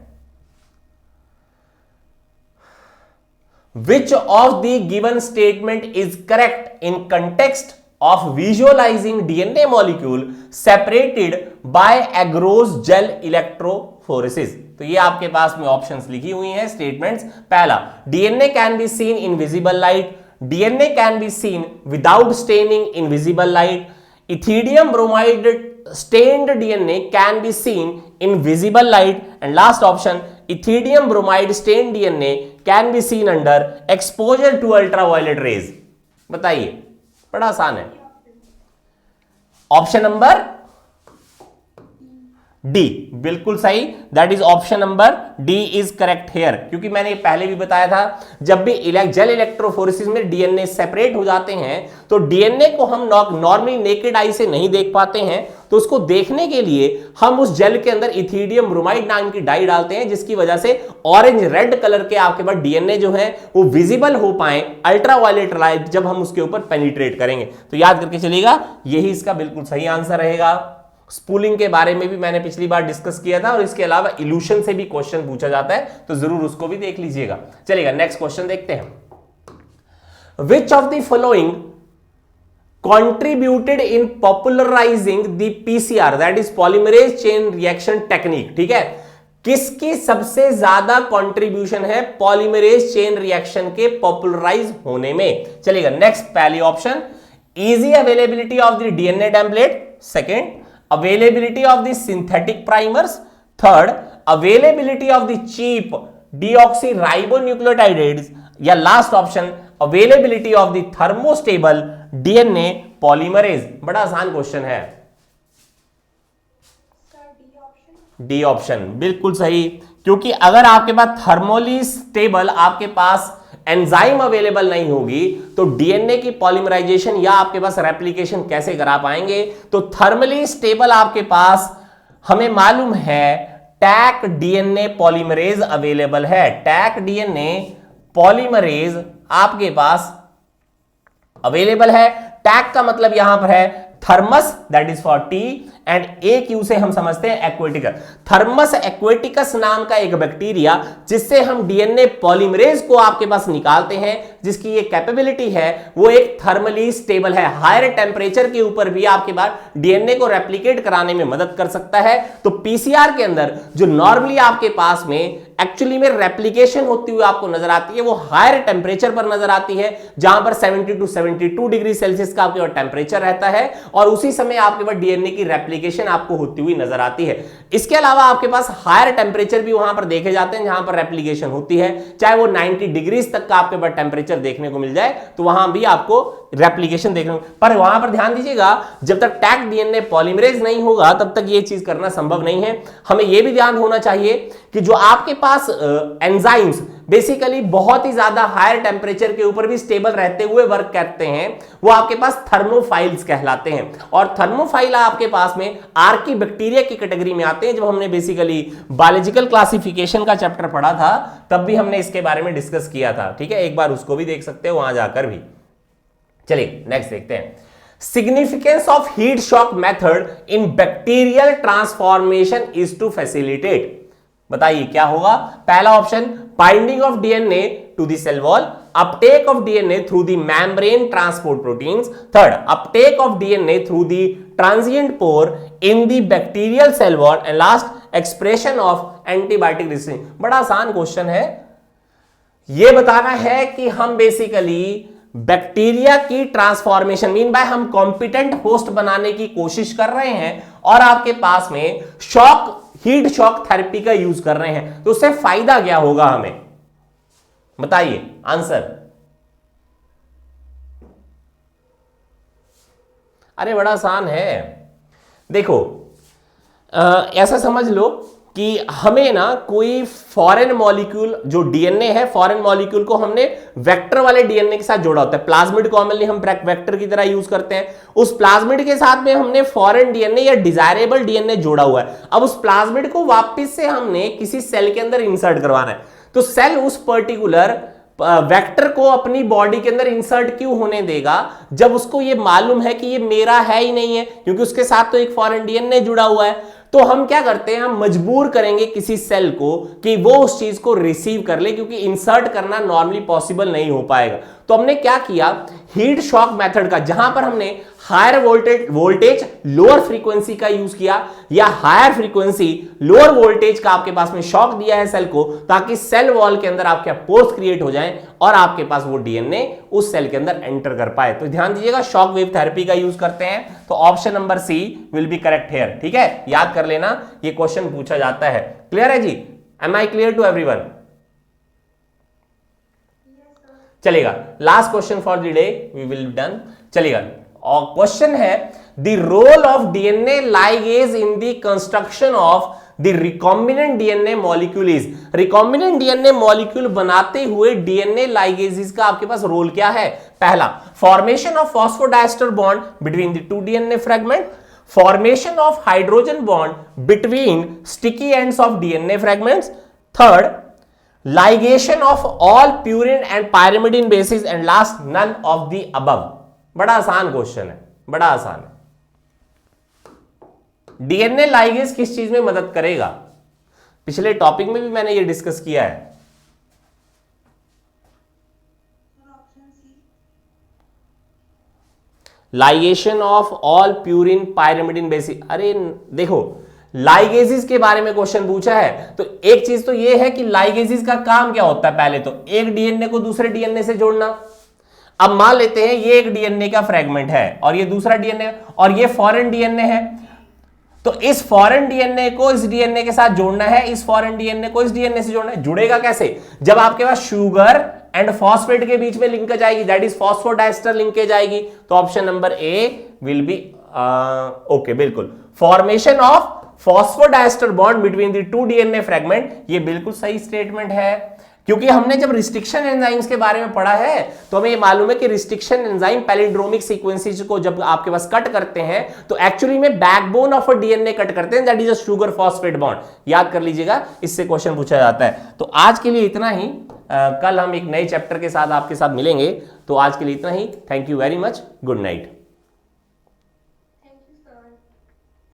Which of the given statement is correct in context of visualizing DNA molecule separated by agarose gel electrophoresis? तो ये आपके पास में ऑप्शंस लिखी हुई हैं स्टेटमेंट्स। पहला, DNA can be seen in visible light, DNA can be seen without staining in visible light, ethidium bromide stained DNA can be seen in visible light, and last option, ethidium bromide stained DNA can be seen under exposure to ultraviolet rays। बताइए, बड़ा आसान है। Option number D बिल्कुल सही, that is option number D is correct here, क्योंकि मैंने पहले भी बताया था जब भी जेल इलेक्ट्रोफोरेसिस में डीएनए सेपरेट हो जाते हैं तो डीएनए को हम नॉर्मली नेकेड आई से नहीं देख पाते हैं, तो उसको देखने के लिए हम उस जेल के अंदर इथिडियम ब्रोमाइड नाम की डाई डालते हैं, जिसकी वजह से ऑरेंज रेड कलर के आपके पास डीएनए जो है वो विजिबल हो पाए अल्ट्रावायलेट लाइट जब हम उसके ऊपर पेनिट्रेट करेंगे। तो याद करके चलिएगा, यही इसका बिल्कुल सही आंसर रहेगा। स्पूलिंग के बारे में भी मैंने पिछली बार डिस्कस किया था, और इसके अलावा इल्यूशन से भी क्वेश्चन पूछा जाता है, तो जरूर उसको भी देख लीजिएगा। चलिएगा नेक्स्ट क्वेश्चन देखते हैं। Which of the following contributed in popularizing the PCR, that is polymerase chain reaction technique, ठीक है। किसकी सबसे ज्यादा कंट्रीब्यूशन है पॉलीमरेज चेन रिएक्शन के पॉपुलराइज होने में? चलिएगा नेक्स्ट, पहली option easy availability of the DNA template, second availability of the synthetic primers, third availability of the cheap deoxy ribonucleotides, या लास्ट option availability of the thermostable DNA polymerase. बड़ा आसान question है। डी ऑप्शन बिल्कुल सही, क्योंकि अगर आपके पास थर्मोली स्टेबल आपके पास एंजाइम अवेलेबल नहीं होगी तो डीएनए की पॉलीमराइजेशन या आपके पास रेप्लिकेशन कैसे करा पाएंगे? तो थर्मली स्टेबल आपके पास हमें मालूम है टैक डीएनए पॉलीमरेज अवेलेबल है। टैक डीएनए पॉलीमरेज आपके पास अवेलेबल है। टैग का मतलब यहां पर है thermos, that is for T, and A Q से हम समझते हैं एक्वेटिकस। थर्मस एक्वेटिकस नाम का एक बैक्टीरिया जिससे हम डीएनए पॉलीमरेज को आपके पास निकालते हैं, जिसकी ये कैपेबिलिटी है वो एक थर्मली स्टेबल है। हायर टेम्परेचर के ऊपर भी आपके पास डीएनए को रेप्लिकेट कराने में मदद कर सकता है। तो पीसीआर के अंदर जो नॉर्मली आपके पास में एक्चुअली में रेप्लिकेशन होती हुई आपको नजर आती है वो हायर टेम्परेचर पर नजर आती है, जहां पर 70 to 72 डिग्री सेल्सियस का आपके पास टेम्परेचर रहता है, और उसी समय आपके पास डीएनए की रेप्लिकेशन आपको होती हुई नजर आती है। इसके अलावा आपके पास हायर टेम्परेचर भी वहां पर देखे जाते हैं जहां पर रेप्लिकेशन होती है, चाहे वो 90 डिग्री तक का आपके पास टेम्परेचर देखने को मिल जाए तो वहां भी आपको रेप्लिकेशन देखने को। पर वहां पर ध्यान दीजिएगा, जब तक टैग डीएनए पॉलीमरेज नहीं होगा तब तक ये चीज करना संभव नहीं है। हमें यह भी ध्यान होना चाहिए कि जो आपके पास एंजाइम्स बेसिकली बहुत ही ज्यादा हायर टेम्परेचर के ऊपर भी स्टेबल रहते हुए वर्क करते हैं, वो आपके पास थर्मोफाइल्स कहलाते हैं। और थर्मोफाइल आपके पास में आर्की बैक्टीरिया की कैटेगरी में आते हैं। जब हमने बेसिकली बायोलॉजिकल क्लासिफिकेशन का चैप्टर पढ़ा था तब भी हमने इसके बारे में डिस्कस किया था, ठीक है, एक बार उसको भी देख सकते हो वहां जाकर भी। चलिए नेक्स्ट देखते हैं। Significance of heat shock method in bacterial transformation is to facilitate, बताइए क्या होगा? पहला option binding of DNA to the cell wall, uptake of DNA through the membrane transport proteins, third uptake of DNA through the transient pore in the bacterial cell wall, and last expression of antibiotic resistance. बड़ा आसान question है। यह बताना है कि हम basically bacteria की transformation mean by हम कॉम्पिटेंट होस्ट बनाने की कोशिश कर रहे हैं और आपके पास में शॉक हीट शॉक थेरेपी का यूज कर रहे हैं, तो उससे फायदा क्या होगा हमें? बताइए आंसर। अरे बड़ा आसान है। देखो ऐसा समझ लो कि हमें ना कोई फॉरेन मॉलिक्यूल, जो डीएनए है, फॉरेन मॉलिक्यूल को हमने वेक्टर वाले डीएनए के साथ जोड़ा होता है। प्लाज्मिड कॉमनली हम वेक्टर की तरह यूज करते हैं। उस प्लाज्मिड के साथ में हमने फॉरेन डीएनए या डिजायरेबल डीएनए जोड़ा हुआ है। अब उस प्लाज्मिड को वापस से हमने किसी सेल के अंदर इंसर्ट करवाना है, तो सेल उस पर्टिकुलर वेक्टर को अपनी बॉडी के अंदर इंसर्ट क्यों होने देगा, जब उसको ये मालूम है कि ये मेरा है ही नहीं है, क्योंकि उसके साथ तो एक फॉरेन डीएनए जुड़ा हुआ है। तो हम क्या करते हैं, हम मजबूर करेंगे किसी सेल को कि वो उस चीज को रिसीव कर ले, क्योंकि इंसर्ट करना नॉर्मली पॉसिबल नहीं हो पाएगा। तो हमने क्या किया, हीट शॉक मेथड का, जहां पर हमने हायर वोल्टेज लोअर फ्रीक्वेंसी का यूज किया, या हायर फ्रीक्वेंसी लोअर वोल्टेज का आपके पास में शॉक दिया है सेल को, ताकि सेल वॉल के अंदर आपके पोर्स क्रिएट हो जाएं और आपके पास वो डीएनए उस सेल के अंदर एंटर कर पाए। तो ध्यान दीजिएगा, शॉक वेव थेरेपी का यूज करते हैं। तो option number C will be correct here. ठीक है, याद कर लेना, ये क्वेश्चन पूछा जाता है। क्लियर है जी? Am I clear to everyone? चलेगा, last question for the day, we will done. चलेगा, और क्वेश्चन है the role of DNA ligase in the construction of the recombinant DNA molecule is. Recombinant DNA molecule बनाते हुए DNA ligases का आपके पास role क्या है? पहला, formation of phosphodiester bond between the two DNA fragment, formation of hydrogen bond between sticky ends of DNA fragments, third, ligation of all purine and pyrimidine bases, and last, none of the above। बड़ा आसान question है, बड़ा आसान है। DNA ligase किस चीज में मदद करेगा? पिछले टॉपिक में भी मैंने ये डिस्कस किया है। Ligation of all purine pyrimidine basis. अरे देखो, लाइगेसिस के बारे में क्वेश्चन पूछा है, तो एक चीज तो ये है कि लाइगेसिस का काम क्या होता है। पहले तो एक डीएनए को दूसरे डीएनए से जोड़ना। अब मान लेते हैं ये एक डीएनए का फ्रेगमेंट है और ये दूसरा डीएनए, और ये फॉरेन डीएनए है, तो इस फॉरेन डीएनए को इस डीएनए के साथ जोड़ना है, इस फॉरेन डीएनए को इस डीएनए से जोड़ना है। जुड़ेगा कैसे? जब आपके पास शुगर एंड फॉस्फेट के बीच में लिंकेज आएगी, दैट इज फॉस्फोडाइस्टर लिंकेज आएगी। तो option number A will be okay, बिल्कुल, formation of phosphodiester bond between the two DNA fragment, ये बिल्कुल सही स्टेटमेंट है। क्योंकि हमने जब रिस्ट्रिक्शन एंजाइम्स के बारे में पढ़ा है, तो हमें ये मालूम है कि रिस्ट्रिक्शन एंजाइम पैलिंड्रोमिक सीक्वेंसेस को जब आपके पास कट करते हैं, तो एक्चुअली में backbone of a DNA cut करते हैं, that is a sugar phosphate bond. याद कर लीजिएगा, इससे क्वेश्चन पूछा जाता है। तो आज के लिए इतना ही, कल हम एक नए चैप्टर के साथ आपके साथ मिलेंगे। तो आज के लिए इतना ही। Thank you very much, good night.